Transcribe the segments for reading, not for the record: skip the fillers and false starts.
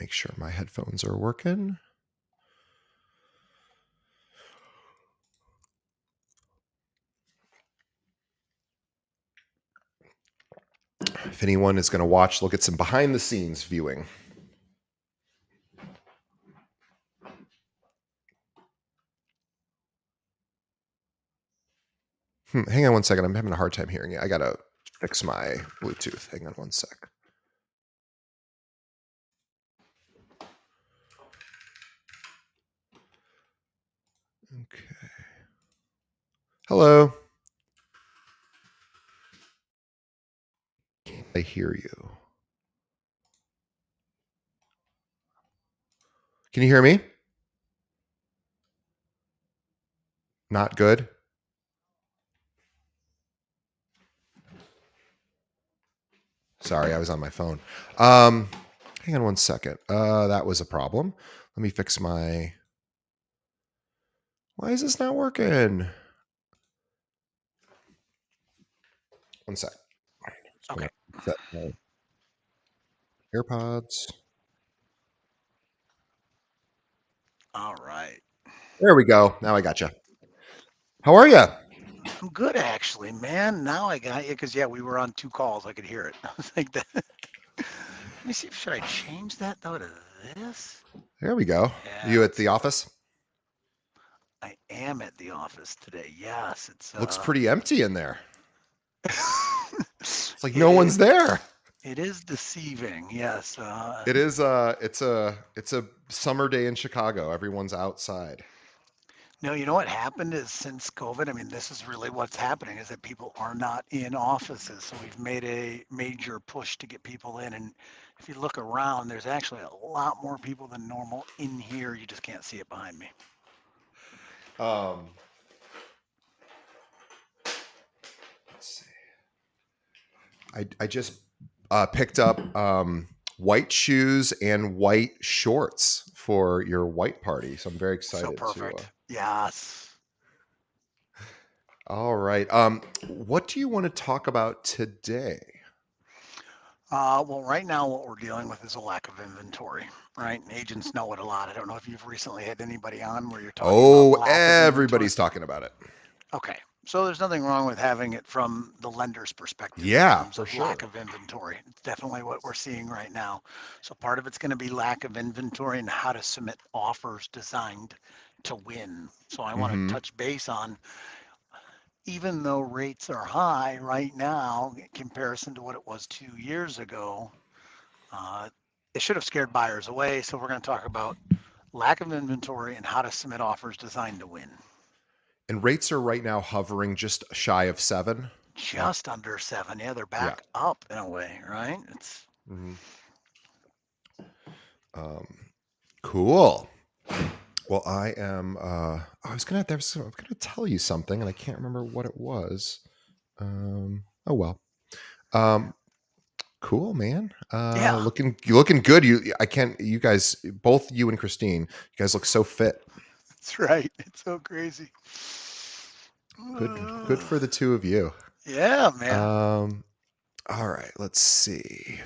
make sure my headphones are working. If anyone is going to watch, look at some behind the scenes viewing. Hang on one second. I'm having a hard time hearing you. I got to fix my Bluetooth. Hang on one sec. Okay. Hello. I hear you. Can you hear me? Not good. Sorry, I was on my phone. Hang on one second. That was a problem. Let me fix my... Why is this not working? One sec. Okay. Set my AirPods. All right. There we go. Now I got you. How are you? I'm good, actually, man. Now I got you because, yeah, we were on 2 calls. I could hear it. I was like, that. Let me see. Should I change that, though, to this? There we go. Yeah, You at the office? I am at the office today. Yes. It's Looks pretty empty in there. It's like no one's there. It is deceiving. Yes. It is. It's a summer day in Chicago. Everyone's outside. No, you know what happened is since COVID, I mean, this is really what's happening is that people are not in offices. So we've made a major push to get people in. And if you look around, there's actually a lot more people than normal in here. You just can't see it behind me. Let's see. I just picked up white shoes and white shorts for your white party. So I'm very excited. So perfect. Yes. All right. What do you want to talk about today? Well, right now, what we're dealing with is a lack of inventory, right? And agents know it a lot. I don't know if you've recently had anybody on where you're talking about lack everybody's talking about it. Okay. So there's nothing wrong with having it from the lender's perspective in terms of lack of inventory. It's definitely what we're seeing right now. So part of it's going to be lack of inventory and how to submit offers designed to win. So I want to touch base on, even though rates are high right now in comparison to what it was 2 years ago, it should have scared buyers away. So we're going to talk about lack of inventory and how to submit offers designed to win. And rates are right now hovering just shy of 7. Just under 7. Yeah, they're back up in a way, right? It's cool. Well, I am. I was gonna tell you something, and I can't remember what it was. Oh well. Cool, man. yeah, looking good. You guys, both you and Christine, you guys look so fit. that's right. It's so crazy. Good for the two of you. Yeah, man. All right, let's see.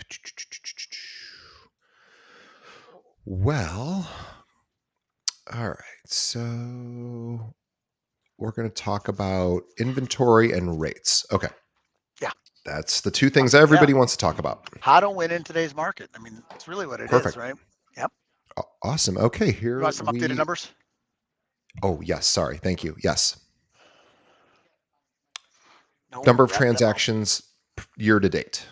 Well, all right. So we're going to talk about inventory and rates. Okay. Yeah. That's the two things everybody wants to talk about. How to win in today's market. I mean, it's really what it is, right? Yep. Awesome. Okay, here you want some updated numbers? Oh, yes. Sorry. Thank you. Yes. Number of transactions year to date.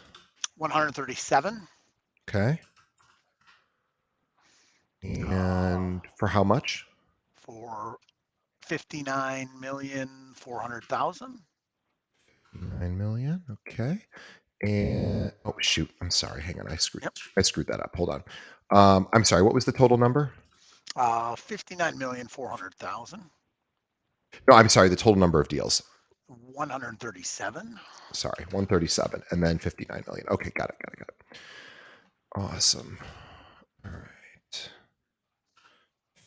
137. Okay. And for how much? For 59,400,000. 9 million. Okay. And oh shoot, I'm sorry. Hang on, I screwed that up. Hold on. I'm sorry. What was the total number? 59,400,000. No, I'm sorry. The total number of deals. 137. Sorry, 137, and then 59 million. Okay, got it. Awesome. All right.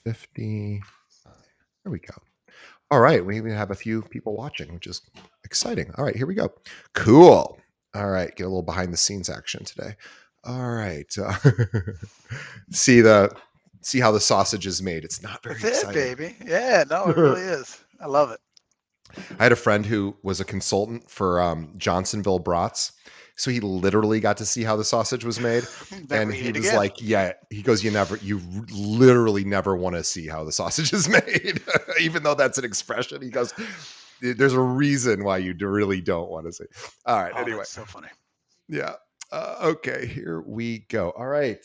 50. There we go. All right, we even have a few people watching, which is exciting. All right, here we go. Cool. All right, get a little behind the scenes action today. All right. See how the sausage is made. It's not very That's it, exciting. baby. Yeah, no, it really is. I love it. I had a friend who was a consultant for Johnsonville Brats. So he literally got to see how the sausage was made. Never And eat he it was again. like, yeah, he goes, you literally never want to see how the sausage is made. Even though that's an expression. He goes, there's a reason why you really don't want to see. All right. Oh, Anyway. that's so funny. Yeah. Okay. Here we go. All right.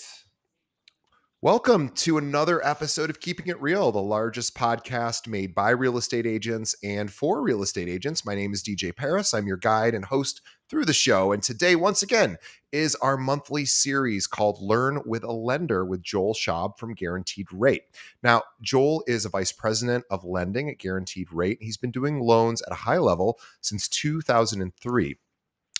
Welcome to another episode of Keeping It Real, the largest podcast made by real estate agents and for real estate agents. My name is DJ Paris. I'm your guide and host through the show. And today, once again, is our monthly series called Learn with a Lender with Joel Schaub from Guaranteed Rate. Now, Joel is a vice president of lending at Guaranteed Rate. He's been doing loans at a high level since 2003.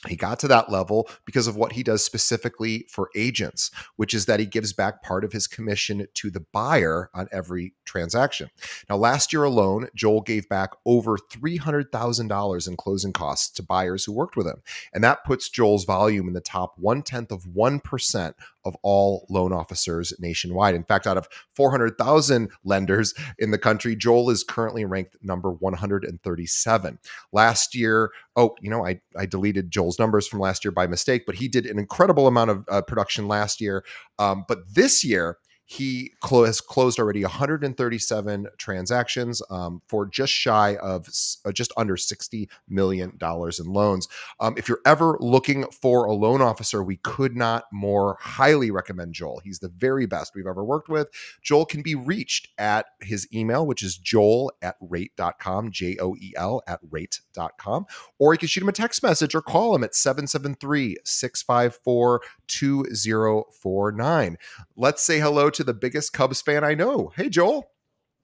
He got to that level because of what he does specifically for agents, which is that he gives back part of his commission to the buyer on every transaction. Now, last year alone, Joel gave back over $300,000 in closing costs to buyers who worked with him. And that puts Joel's volume in the top 1/10 of 1% of all loan officers nationwide. In fact, out of 400,000 lenders in the country, Joel is currently ranked number 137. Last year, I deleted Joel's numbers from last year by mistake, but he did an incredible amount of production last year. But this year, he has closed already 137 transactions for just shy of just under $60 million in loans. If you're ever looking for a loan officer, we could not more highly recommend Joel. He's the very best we've ever worked with. Joel can be reached at his email, which is joel@rate.com, JOEL at rate.com, or you can shoot him a text message or call him at 773-654-2049. Let's say hello to the biggest Cubs fan I know. Hey, Joel.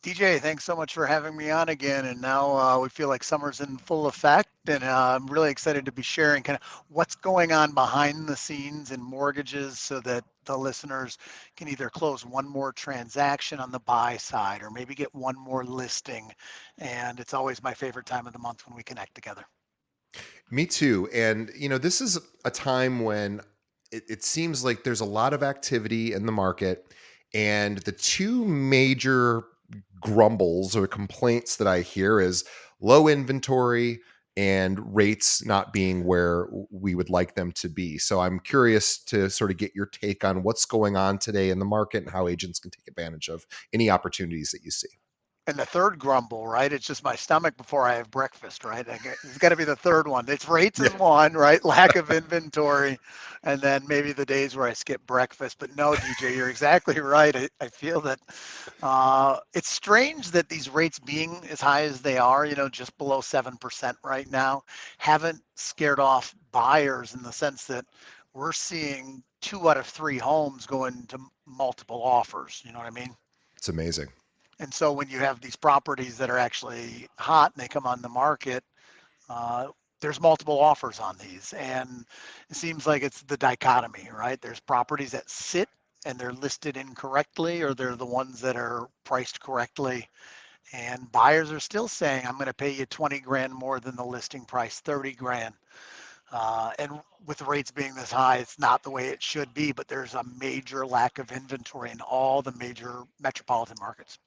DJ, thanks so much for having me on again. And now we feel like summer's in full effect, and I'm really excited to be sharing kind of what's going on behind the scenes in mortgages so that the listeners can either close one more transaction on the buy side or maybe get one more listing. And it's always my favorite time of the month when we connect together. Me too. And, this is a time when it seems like there's a lot of activity in the market. And the two major grumbles or complaints that I hear is low inventory and rates not being where we would like them to be. So I'm curious to sort of get your take on what's going on today in the market and how agents can take advantage of any opportunities that you see. And the third grumble, right? It's just my stomach before I have breakfast, right? It's got to be the third one. It's rates Yeah. is one, right? Lack of inventory, and then maybe the days where I skip breakfast. But no, DJ, you're exactly right. I feel that it's strange that these rates being as high as they are, just below 7% right now, haven't scared off buyers in the sense that we're seeing 2 out of 3 homes go into multiple offers. You know what I mean? It's amazing. And so when you have these properties that are actually hot and they come on the market, uh, there's multiple offers on these. And it seems like it's the dichotomy, right? There's properties that sit and they're listed incorrectly, or they're the ones that are priced correctly. And buyers are still saying, I'm going to pay you 20 grand more than the listing price, 30 grand. And with rates being this high, it's not the way it should be, but there's a major lack of inventory in all the major metropolitan markets.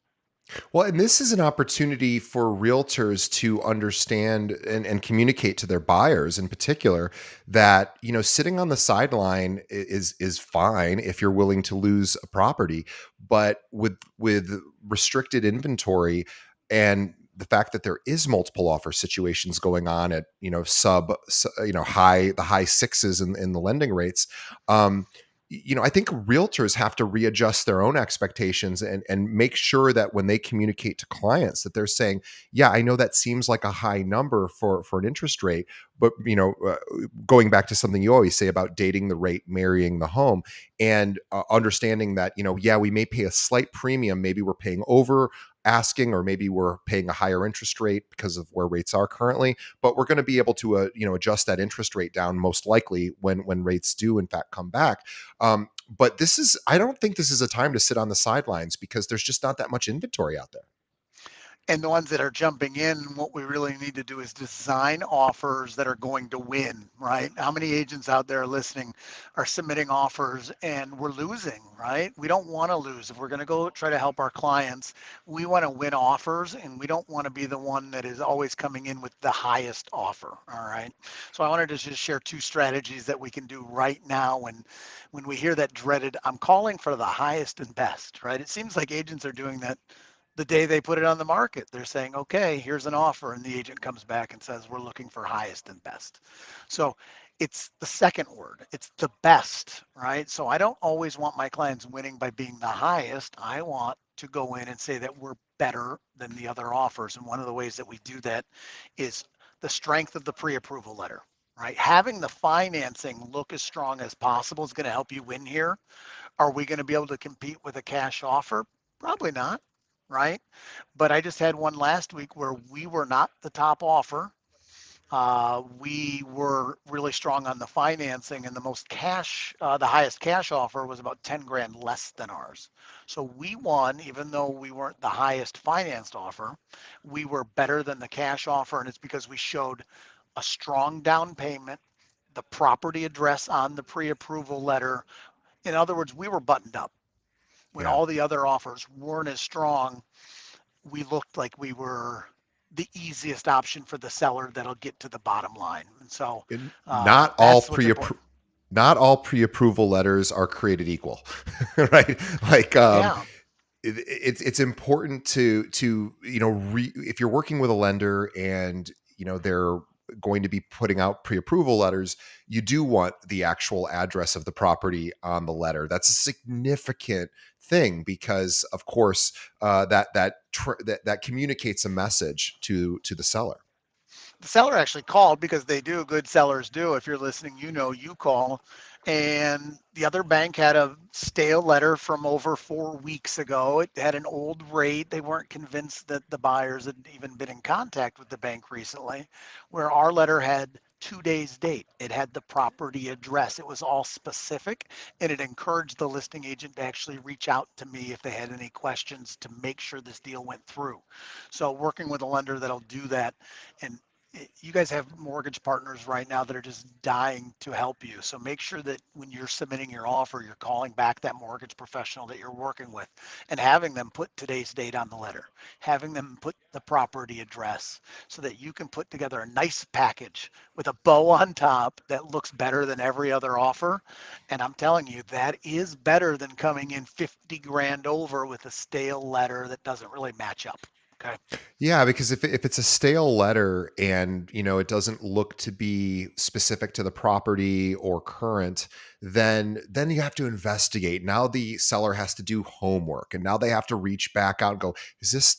Well, and this is an opportunity for realtors to understand and communicate to their buyers in particular that, sitting on the sideline is fine if you're willing to lose a property, but with restricted inventory and the fact that there is multiple offer situations going on at, the high sixes in the lending rates, I think realtors have to readjust their own expectations and make sure that when they communicate to clients that they're saying, yeah, I know that seems like a high number for an interest rate, but going back to something you always say about dating the rate, marrying the home, and understanding that, yeah, we may pay a slight premium. Maybe we're paying over asking, or maybe we're paying a higher interest rate because of where rates are currently, but we're going to be able to adjust that interest rate down most likely when rates do in fact come back. But I don't think this is a time to sit on the sidelines because there's just not that much inventory out there. And the ones that are jumping in, what we really need to do is design offers that are going to win, right? How many agents out there listening are submitting offers and we're losing, right? We don't want to lose. If we're going to go try to help our clients, we want to win offers and we don't want to be the one that is always coming in with the highest offer, all right? So I wanted to just share two strategies that we can do right now when we hear that dreaded, I'm calling for the highest and best, right? It seems like agents are doing that the day they put it on the market. They're saying, okay, here's an offer. And the agent comes back and says, we're looking for highest and best. So it's the second word, it's the best, right? So I don't always want my clients winning by being the highest. I want to go in and say that we're better than the other offers. And one of the ways that we do that is the strength of the pre-approval letter, right? Having the financing look as strong as possible is going to help you win here. Are we going to be able to compete with a cash offer? Probably not, right? But I just had one last week where we were not the top offer. We were really strong on the financing, and the most cash, the highest cash offer was about 10 grand less than ours. So we won, even though we weren't the highest financed offer. We were better than the cash offer, and it's because we showed a strong down payment, the property address on the pre-approval letter. In other words, we were buttoned up. When Yeah. all the other offers weren't as strong, we looked like we were the easiest option for the seller that'll get to the bottom line. And so And not all that's what's pre important. not all pre-approval letters are created equal, right? Like Yeah, it's important to if you're working with a lender and they're going to be putting out pre-approval letters, you do want the actual address of the property on the letter. That's a significant thing because of course that communicates a message to the seller. the seller actually called because they do, good sellers do. If you're listening, you know, you call. And the other bank had a stale letter from over 4 weeks ago. It had an old rate. They weren't convinced that the buyers had even been in contact with the bank recently, where our letter had 2 days date. It had the property address. It was all specific, and it encouraged the listing agent to actually reach out to me if they had any questions to make sure this deal went through. So working with a lender that'll do that, and you guys have mortgage partners right now that are just dying to help you. So make sure that when you're submitting your offer, you're calling back that mortgage professional that you're working with and having them put today's date on the letter, having them put the property address so that you can put together a nice package with a bow on top that looks better than every other offer. And I'm telling you, that is better than coming in 50 grand over with a stale letter that doesn't really match up. Okay. Yeah, because if it's a stale letter and it doesn't look to be specific to the property or current, then you have to investigate. Now the seller has to do homework, and now they have to reach back out and go, is this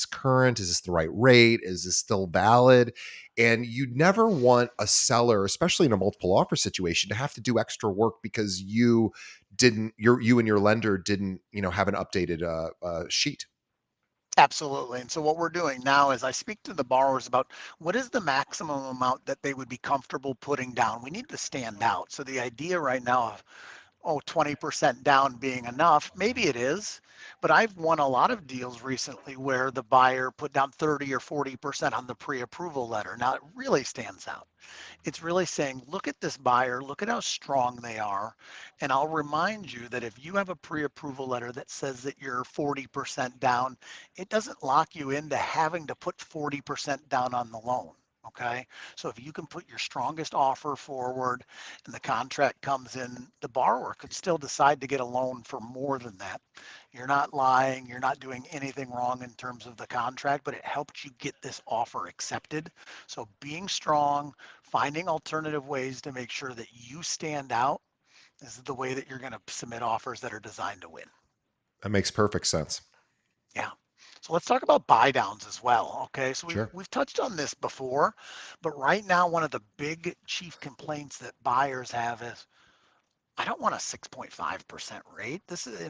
current? Is this the right rate? Is this still valid? And you never want a seller, especially in a multiple offer situation, to have to do extra work because you and your lender didn't have an updated sheet. Absolutely. And so what we're doing now is I speak to the borrowers about what is the maximum amount that they would be comfortable putting down. We need to stand out. So the idea right now of, oh, 20% down being enough, maybe it is, but I've won a lot of deals recently where the buyer put down 30 or 40% on the pre-approval letter. Now it really stands out. It's really saying, look at this buyer, look at how strong they are. And I'll remind you that if you have a pre-approval letter that says that you're 40% down, it doesn't lock you into having to put 40% down on the loan. Okay. So if you can put your strongest offer forward and the contract comes in, the borrower could still decide to get a loan for more than that. You're not lying, you're not doing anything wrong in terms of the contract, but it helped you get this offer accepted. So being strong, finding alternative ways to make sure that you stand out is the way that you're going to submit offers that are designed to win. That makes perfect sense. Yeah. So let's talk about buy downs as well. Okay. So we've Sure. we've touched on this before, but right now one of the big chief complaints that buyers have is I don't want a 6.5% rate. This is,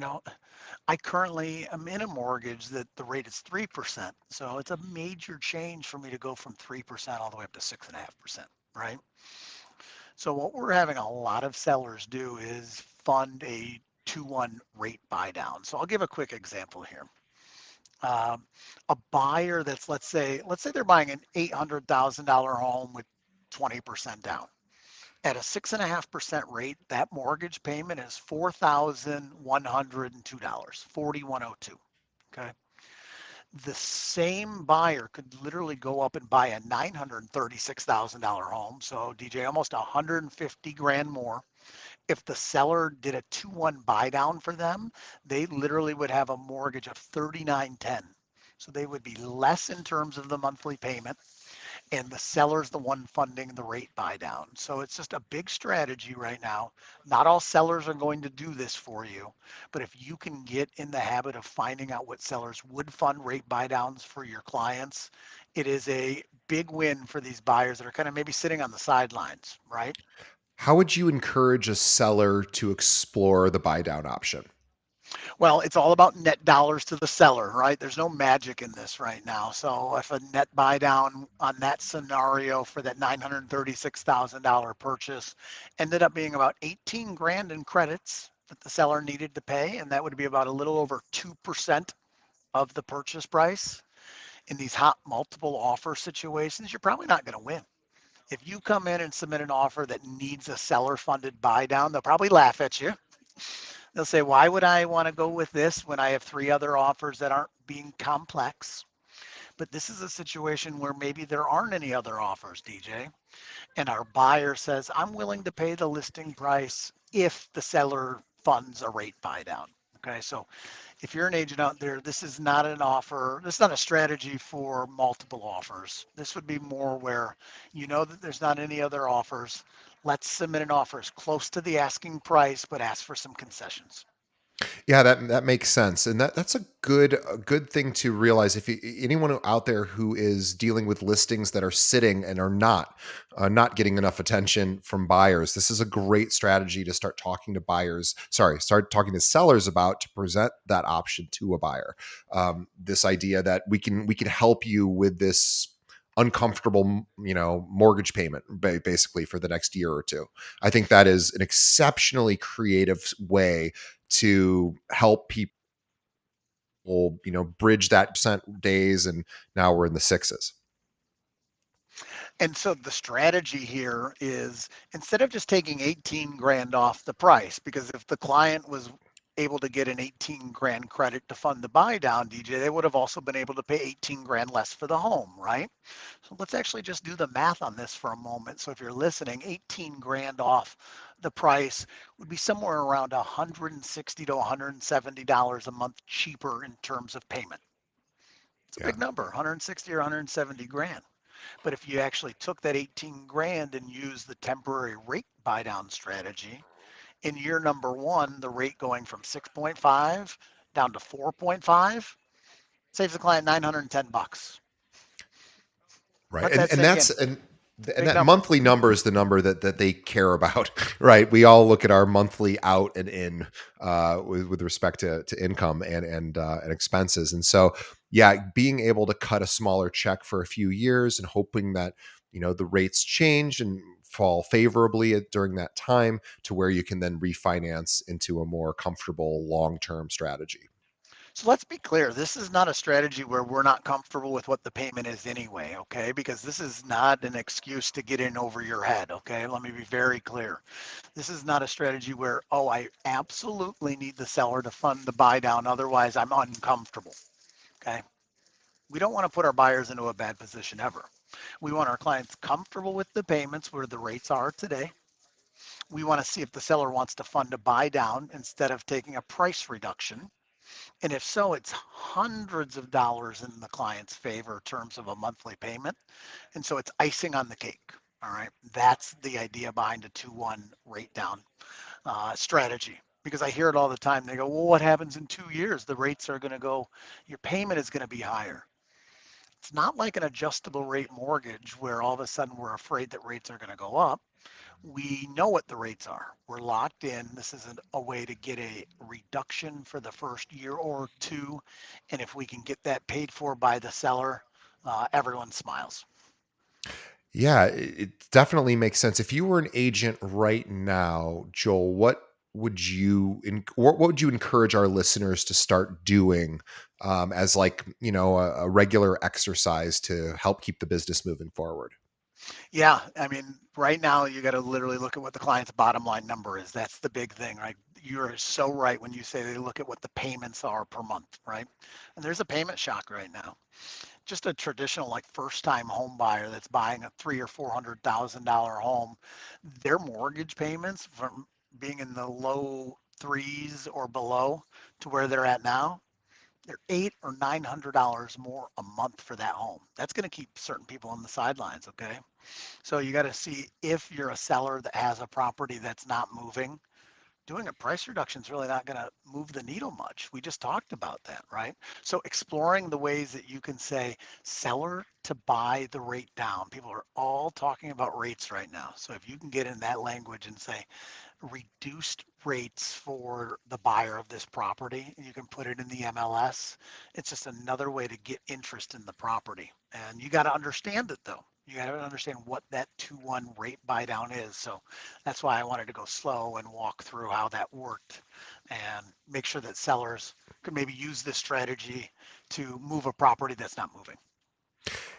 I currently am in a mortgage that the rate is 3%. So it's a major change for me to go from 3% all the way up to 6.5%, right? So what we're having a lot of sellers do is fund a 2-1 rate buy down. So I'll give a quick example here. Um, a buyer that's, let's say they're buying an $800,000 home with 20% down. At a 6.5% rate, that mortgage payment is $4,102, 4,102. Okay. The same buyer could literally go up and buy a $936,000 home. So DJ, almost 150 grand more. If the seller did a 2-1 buy down for them, they literally would have a mortgage of 3910. So they would be less in terms of the monthly payment, and the seller's the one funding the rate buy down. So it's just a big strategy right now. Not all sellers are going to do this for you, but if you can get in the habit of finding out what sellers would fund rate buy downs for your clients, it is a big win for these buyers that are kind of maybe sitting on the sidelines, right? How would you encourage a seller to explore the buy down option? Well, it's all about net dollars to the seller, right? There's no magic in this right now. So if a net buy down on that scenario for that $936,000 purchase ended up being about 18 grand in credits that the seller needed to pay, and that would be about a little over 2% of the purchase price in these hot multiple offer situations, you're probably not going to win. If you come in and submit an offer that needs a seller funded buy down, they'll probably laugh at you. They'll say, why would I want to go with this when I have three other offers that aren't being complex? But this is a situation where maybe there aren't any other offers, DJ. And our buyer says, I'm willing to pay the listing price if the seller funds a rate buy down. Okay, so if you're an agent out there, this is not an offer, this is not a strategy for multiple offers. This would be more where you know that there's not any other offers. Let's submit an offer as close to the asking price, but ask for some concessions. Yeah, that makes sense, and that's a good thing to realize. If anyone out there who is dealing with listings that are sitting and are not getting enough attention from buyers, this is a great strategy to start talking to buyers. Sorry, start talking to sellers about to present that option to a buyer. This idea that we can help you with this uncomfortable mortgage payment basically for the next year or two. I think that is an exceptionally creative way to help people bridge that percent days, and now we're in the sixes. And so the strategy here is instead of just taking 18 grand off the price, because if the client was able to get an 18 grand credit to fund the buy down, DJ, they would have also been able to pay 18 grand less for the home, right? So let's actually just do the math on this for a moment. So if you're listening, 18 grand off the price would be somewhere around $160 to $170 a month cheaper in terms of payment. It's a Yeah. big number, 160 or 170 grand. But if you actually took that 18 grand and used the temporary rate buy down strategy, in year number one, the rate going from 6.5 down to 4.5 saves the client 910 bucks. Right. Let And that and sink that's in. and Big that number. monthly number is the number that they care about, right? We all look at our monthly out and in with respect to income and expenses. And so yeah, being able to cut a smaller check for a few years and hoping that the rates change and fall favorably during that time to where you can then refinance into a more comfortable long-term strategy. So let's be clear. This is not a strategy where we're not comfortable with what the payment is anyway, okay? Because this is not an excuse to get in over your head, okay? Let me be very clear. This is not a strategy where, oh, I absolutely need the seller to fund the buy down, otherwise I'm uncomfortable, okay? We don't want to put our buyers into a bad position ever. We want our clients comfortable with the payments where the rates are today. We want to see if the seller wants to fund a buy down instead of taking a price reduction. And if so, it's hundreds of dollars in the client's favor in terms of a monthly payment. And so it's icing on the cake. All right. That's the idea behind a 2-1 rate down strategy. Because I hear it all the time. They go, well, what happens in 2 years? The rates are going to go, your payment is going to be higher. It's not like an adjustable rate mortgage where all of a sudden we're afraid that rates are going to go up. We know what the rates are. We're locked in. This isn't a way to get a reduction for the first year or two. And if we can get that paid for by the seller, everyone smiles. Yeah, it definitely makes sense. If you were an agent right now, Joel, what what would you encourage our listeners to start doing as like a regular exercise to help keep the business moving forward? Yeah, I mean, right now you got to literally look at what the client's bottom line number is. That's the big thing, right? You're so right when you say they look at what the payments are per month, right? And there's a payment shock right now. Just a traditional like first time home buyer that's buying a three or $400,000 home, their mortgage payments from being in the low threes or below to where they're at now, they're $800 or $900 more a month for that home. That's going to keep certain people on the sidelines. Okay. So you got to see if you're a seller that has a property that's not moving, doing a price reduction is really not going to move the needle much. We just talked about that, right? So exploring the ways that you can say seller to buy the rate down. People are all talking about rates right now. So if you can get in that language and say reduced rates for the buyer of this property, and you can put it in the MLS, it's just another way to get interest in the property. And you got to understand it though. You got to understand what that 2-1 rate buy down is. So that's why I wanted to go slow and walk through how that worked and make sure that sellers could maybe use this strategy to move a property that's not moving.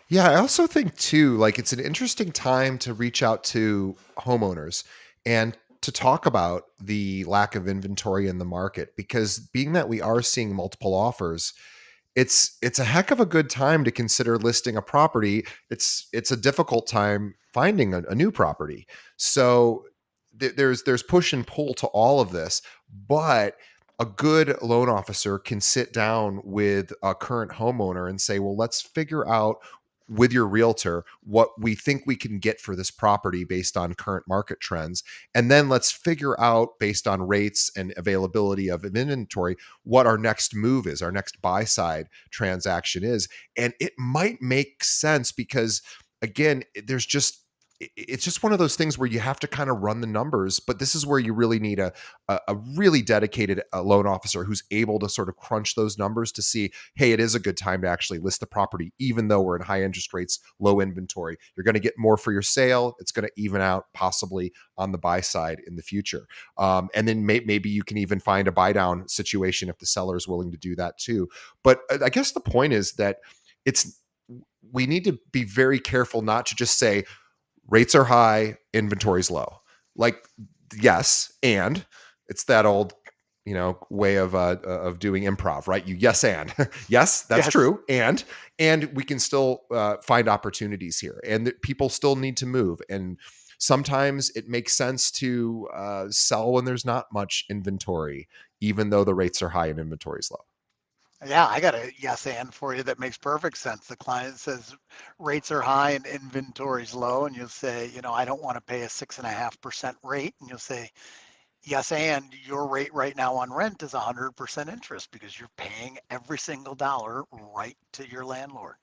Yeah, I also think too, like it's an interesting time to reach out to homeowners and to talk about the lack of inventory in the market, because being that we are seeing multiple offers, it's a heck of a good time to consider listing a property. It's a difficult time finding a new property. So there's push and pull to all of this, but a good loan officer can sit down with a current homeowner and say, well, let's figure out with your realtor what we think we can get for this property based on current market trends, and then let's figure out based on rates and availability of inventory what our next move is, our next buy side transaction is. And it might make sense because, again, it's just one of those things where you have to kind of run the numbers, but this is where you really need a really dedicated loan officer who's able to sort of crunch those numbers to see, hey, it is a good time to actually list the property, even though we're in high interest rates, low inventory. You're going to get more for your sale. It's going to even out possibly on the buy side in the future. And then maybe you can even find a buy down situation if the seller is willing to do that too. But I guess the point is that it's we need to be very careful not to just say rates are high, inventory's low. Like, yes, and it's that old, way of doing improv, right? You yes and yes, that's Yes. true, and we can still find opportunities here, and that people still need to move, and sometimes it makes sense to sell when there's not much inventory, even though the rates are high and inventory's low. Yeah, I got a yes and for you that makes perfect sense. The client says rates are high and inventory's low, and you'll say, I don't want to pay a 6.5% rate. And you'll say, yes, and your rate right now on rent is 100% interest because you're paying every single dollar right to your landlord.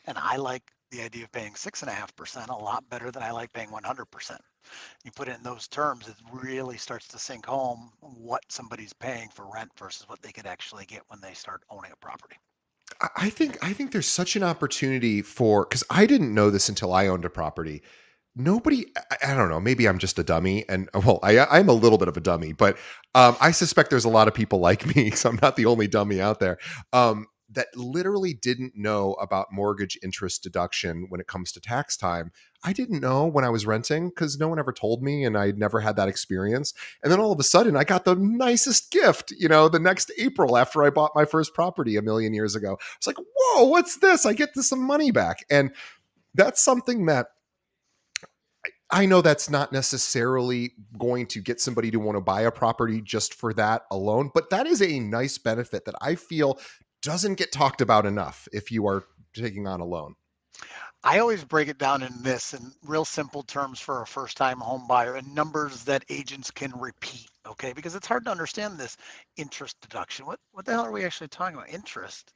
And I like the idea of paying 6.5% a lot better than I like paying 100%. You put it in those terms, it really starts to sink home what somebody's paying for rent versus what they could actually get when they start owning a property. I think there's such an opportunity for, because I didn't know this until I owned a property. Nobody, I don't know, maybe I'm just a dummy, and well, I'm a little bit of a dummy, but I suspect there's a lot of people like me, so I'm not the only dummy out there, that literally didn't know about mortgage interest deduction when it comes to tax time. I didn't know when I was renting because no one ever told me, and I'd never had that experience. And then all of a sudden, I got the nicest gift, the next April after I bought my first property a million years ago. It's like, whoa, what's this? I get some money back. And that's something that I know that's not necessarily going to get somebody to want to buy a property just for that alone, but that is a nice benefit that I feel doesn't get talked about enough if you are taking on a loan. I always break it down in this in real simple terms for a first time home buyer and numbers that agents can repeat, okay? Because it's hard to understand this interest deduction. What the hell are we actually talking about? Interest,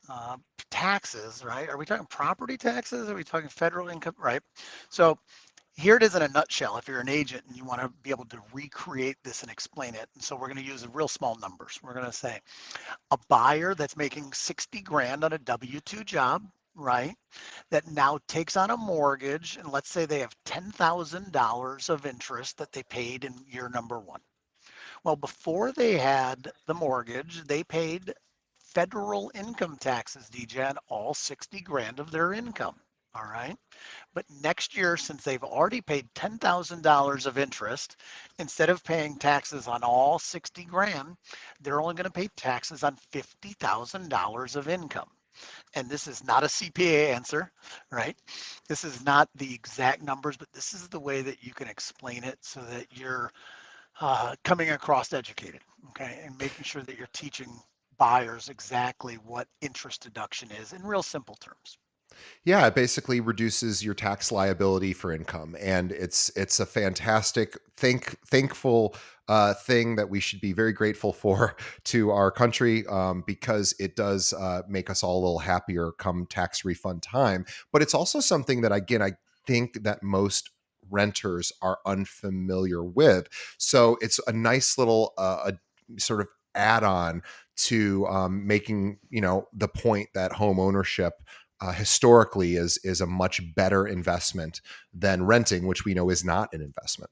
uh, taxes, right? Are we talking property taxes? Are we talking federal income, right? So here it is in a nutshell if you're an agent and you want to be able to recreate this and explain it. And so we're going to use real small numbers. We're going to say a buyer that's making 60 grand on a W-2 job, right? That now takes on a mortgage, and let's say they have $10,000 of interest that they paid in year number one. Well, before they had the mortgage, they paid federal income taxes, DJ, on all 60 grand of their income. All right. But next year, since they've already paid $10,000 of interest, instead of paying taxes on all 60 grand, they're only going to pay taxes on $50,000 of income. And this is not a CPA answer, right? This is not the exact numbers, but this is the way that you can explain it so that you're coming across educated, okay, and making sure that you're teaching buyers exactly what interest deduction is in real simple terms. Yeah, it basically reduces your tax liability for income, and it's a fantastic, thankful thing that we should be very grateful for to our country, because it does make us all a little happier come tax refund time. But it's also something that, again, I think that most renters are unfamiliar with. So it's a nice little a sort of add-on to making the point that home ownership historically is a much better investment than renting, which we know is not an investment.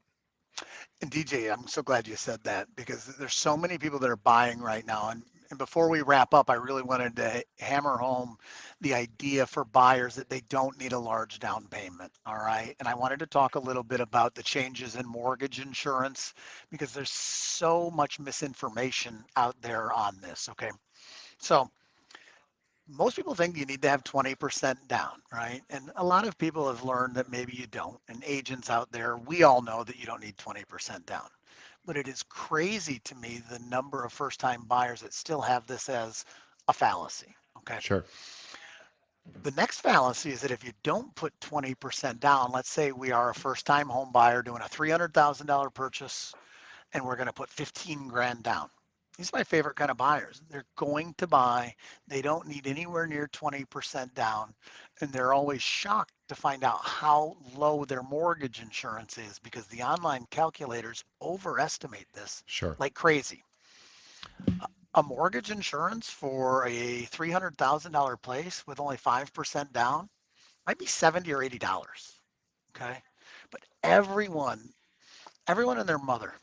And DJ, I'm so glad you said that because there's so many people that are buying right now. And before we wrap up, I really wanted to hammer home the idea for buyers that they don't need a large down payment. All right. And I wanted to talk a little bit about the changes in mortgage insurance because there's so much misinformation out there on this. Okay. So most people think you need to have 20% down, right? And a lot of people have learned that maybe you don't. And agents out there, we all know that you don't need 20% down. But it is crazy to me the number of first time buyers that still have this as a fallacy. Okay. Sure. The next fallacy is that if you don't put 20% down, let's say we are a first time home buyer doing a $300,000 purchase and we're going to put 15 grand down. These are my favorite kind of buyers. They're going to buy. They don't need anywhere near 20% down. And they're always shocked to find out how low their mortgage insurance is because the online calculators overestimate this Sure. like crazy. A mortgage insurance for a $300,000 place with only 5% down might be $70 or $80. Okay. But everyone and their mother,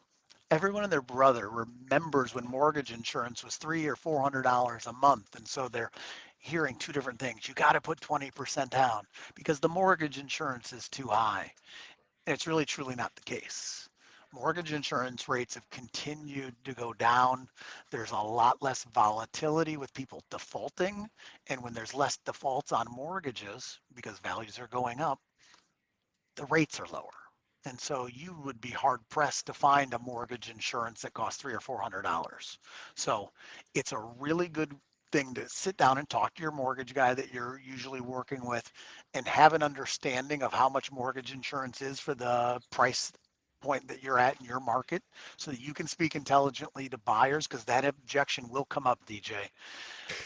everyone and their brother remembers when mortgage insurance was $300 or $400 a month, and so they're hearing two different things. You got to put 20% down because the mortgage insurance is too high, and it's really truly not the case. Mortgage insurance rates have continued to go down. There's a lot less volatility with people defaulting, and when there's less defaults on mortgages because values are going up, the rates are lower. And so you would be hard pressed to find a mortgage insurance that costs $300 or $400. So it's a really good thing to sit down and talk to your mortgage guy that you're usually working with and have an understanding of how much mortgage insurance is for the price point that you're at in your market so that you can speak intelligently to buyers because that objection will come up, DJ.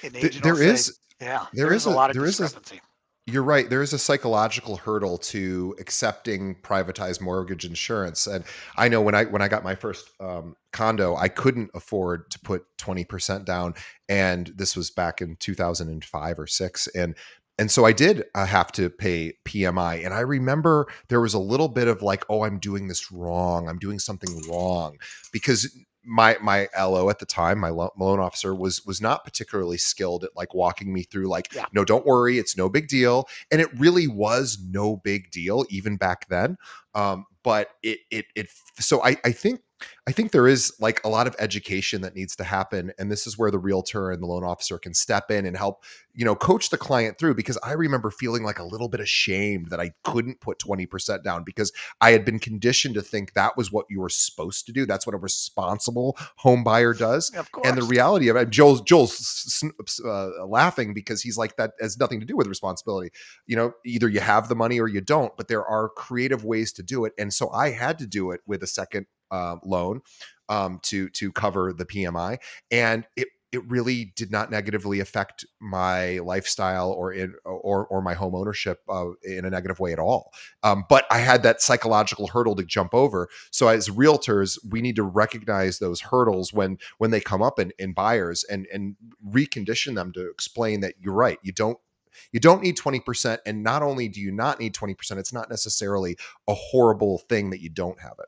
An agent will There say, is yeah, there there is is a a lot of there is a discrepancy. You're right. There is a psychological hurdle to accepting privatized mortgage insurance, and I know when I got my first condo, I couldn't afford to put 20% down, and this was back in 2005 or six, and so I did have to pay PMI, and I remember there was a little bit of like, oh, I'm doing this wrong. I'm doing something wrong because my LO at the time, my loan officer was not particularly skilled at like walking me through like, Yeah. no, don't worry, it's no big deal, and it really was no big deal even back then. But so I think there is like a lot of education that needs to happen, and this is where the realtor and the loan officer can step in and help coach the client through, because I remember feeling like a little bit ashamed that I couldn't put 20% down because I had been conditioned to think that was what you were supposed to do. That's what a responsible home buyer does. Of And the course. reality of it, Joel's laughing because he's like, that has nothing to do with responsibility. Either you have the money or you don't, but there are creative ways to do it. And so I had to do it with a second loan to cover the PMI, and it really did not negatively affect my lifestyle or my home ownership in a negative way at all. But I had that psychological hurdle to jump over. So as realtors, we need to recognize those hurdles when they come up in buyers, and recondition them to explain that you're right. You don't need 20%, and not only do you not need 20%, it's not necessarily a horrible thing that you don't have it.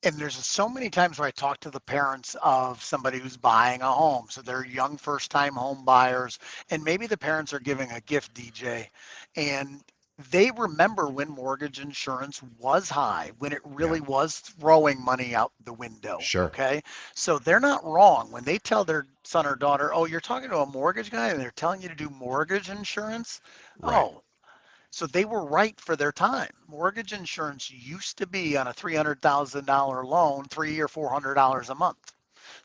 And there's so many times where I talk to the parents of somebody who's buying a home. So they're young first time home buyers, and maybe the parents are giving a gift, DJ, and they remember when mortgage insurance was high, when it Yeah, really was throwing money out the window. sure. Okay. So they're not wrong when they tell their son or daughter, oh, you're talking to a mortgage guy and they're telling you to do mortgage insurance. Right. Oh, so they were right for their time. Mortgage insurance used to be on a $300,000 loan, $300 or $400 a month.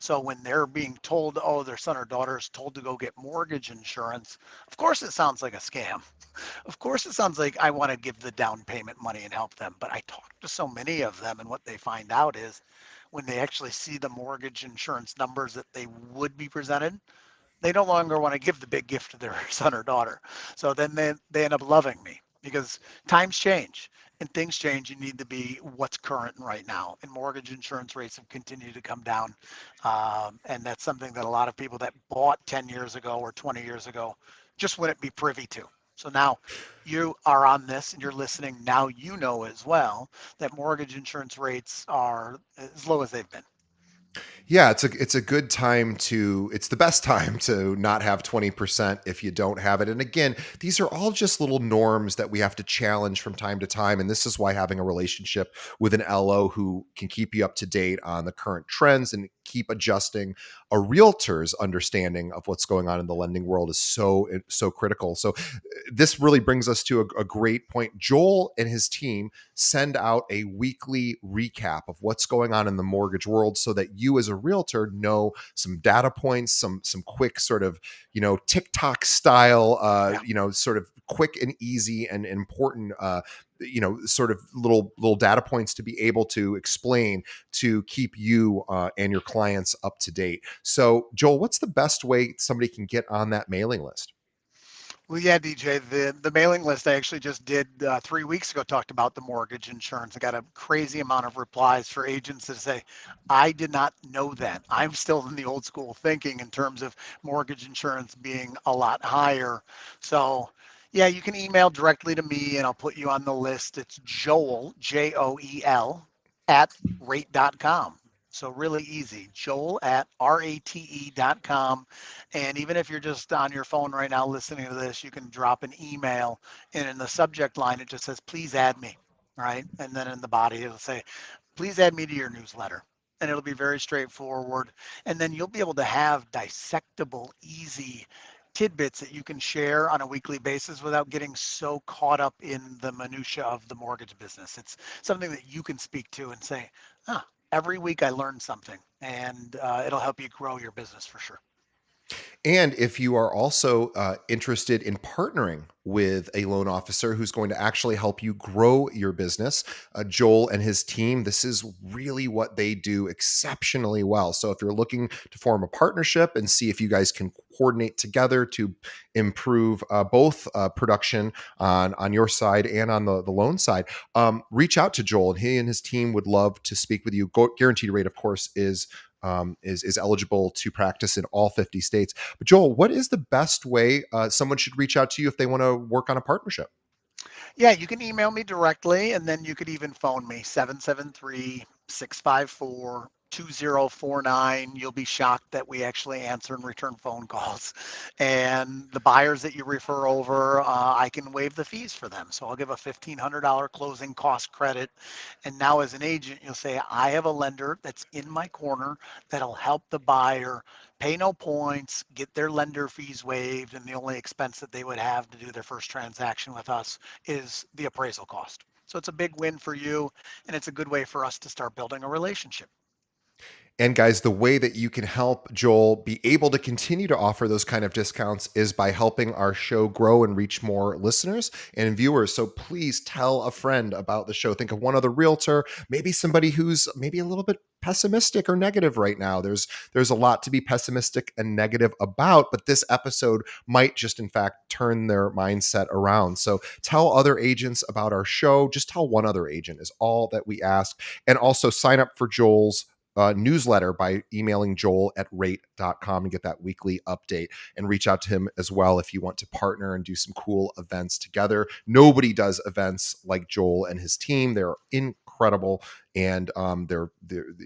So when they're being told, oh, their son or daughter is told to go get mortgage insurance, of course it sounds like a scam. Of course it sounds like I want to give the down payment money and help them. But I talk to so many of them, and what they find out is when they actually see the mortgage insurance numbers that they would be presented, they no longer want to give the big gift to their son or daughter. So then they end up loving me because times change and things change. You need to be what's current right now. And mortgage insurance rates have continued to come down. And that's something that a lot of people that bought 10 years ago or 20 years ago just wouldn't be privy to. So now you are on this and you're listening. Now you know as well that mortgage insurance rates are as low as they've been. Yeah, it's a good time to it's the best time to not have 20% if you don't have it. And again, these are all just little norms that we have to challenge from time to time. And this is why having a relationship with an LO who can keep you up to date on the current trends and keep adjusting a realtor's understanding of what's going on in the lending world is so critical. So this really brings us to a great point. Joel and his team send out a weekly recap of what's going on in the mortgage world so that you as a realtor know some data points, some quick sort of, TikTok style, Yeah. sort of quick and easy and important sort of little data points to be able to explain to keep you and your clients up to date. So Joel, what's the best way somebody can get on that mailing list? Well, yeah, DJ, the mailing list I actually just did 3 weeks ago talked about the mortgage insurance. I got a crazy amount of replies for agents that say, I did not know that. I'm still in the old school thinking in terms of mortgage insurance being a lot higher. So, yeah, you can email directly to me and I'll put you on the list. It's Joel, Joel, at rate.com. So really easy, Joel at rate.com. And even if you're just on your phone right now listening to this, you can drop an email, and in the subject line, it just says, please add me, right? And then in the body, it'll say, please add me to your newsletter. And it'll be very straightforward. And then you'll be able to have dissectable, easy tidbits that you can share on a weekly basis without getting so caught up in the minutia of the mortgage business. It's something that you can speak to and say, ah, every week I learned something, and it'll help you grow your business for sure. And if you are also interested in partnering with a loan officer who's going to actually help you grow your business, Joel and his team, this is really what they do exceptionally well. So if you're looking to form a partnership and see if you guys can coordinate together to improve both production on your side and on the loan side, reach out to Joel. He and his team would love to speak with you. Guaranteed rate, of course, is eligible to practice in all 50 states. But Joel, what is the best way someone should reach out to you if they want to work on a partnership? Yeah, you can email me directly, and then you could even phone me 773-654-2049. You'll be shocked that we actually answer and return phone calls. And the buyers that you refer over, I can waive the fees for them. So I'll give a $1,500 closing cost credit. And now as an agent, you'll say, I have a lender that's in my corner that'll help the buyer pay no points, get their lender fees waived, and the only expense that they would have to do their first transaction with us is the appraisal cost. So it's a big win for you, and it's a good way for us to start building a relationship. And guys, the way that you can help Joel be able to continue to offer those kind of discounts is by helping our show grow and reach more listeners and viewers. So please tell a friend about the show. Think of one other realtor, maybe somebody who's maybe a little bit pessimistic or negative right now. There's a lot to be pessimistic and negative about, but this episode might just in fact turn their mindset around. So tell other agents about our show. Just tell one other agent is all that we ask. And also sign up for Joel's newsletter by emailing joel@rate.com and get that weekly update, and reach out to him as well if you want to partner and do some cool events together. Nobody does events like Joel and his team. They're incredible. And they're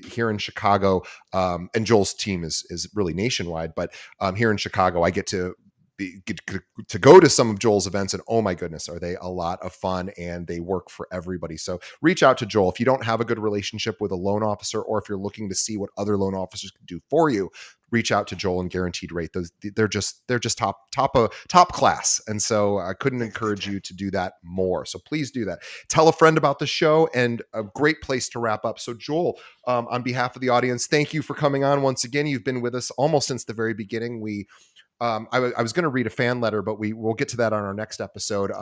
here in Chicago, and Joel's team is really nationwide, but here in Chicago, I get to go to some of Joel's events, and oh my goodness, are they a lot of fun, and they work for everybody. So reach out to Joel if you don't have a good relationship with a loan officer, or if you're looking to see what other loan officers can do for you. Reach out to Joel and Guaranteed Rate. They're just top class, and so I couldn't encourage you to do that more. So please do that. Tell a friend about the show, and a great place to wrap up. So Joel, on behalf of the audience, thank you for coming on once again. You've been with us almost since the very beginning. I was going to read a fan letter, but we'll get to that on our next episode.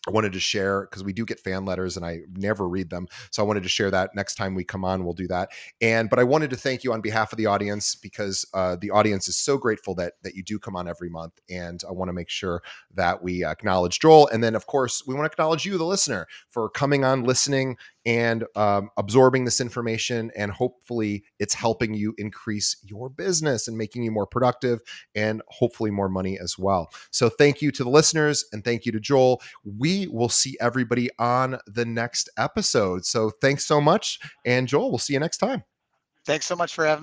I wanted to share, because we do get fan letters and I never read them. So I wanted to share that next time we come on, we'll do that. But I wanted to thank you on behalf of the audience, because the audience is so grateful that you do come on every month. And I want to make sure that we acknowledge Joel. And then of course we want to acknowledge you, the listener, for coming on, listening, and absorbing this information. And hopefully it's helping you increase your business and making you more productive, and hopefully more money as well. So thank you to the listeners, and thank you to Joel. We will see everybody on the next episode. So thanks so much. And Joel, we'll see you next time. Thanks so much for having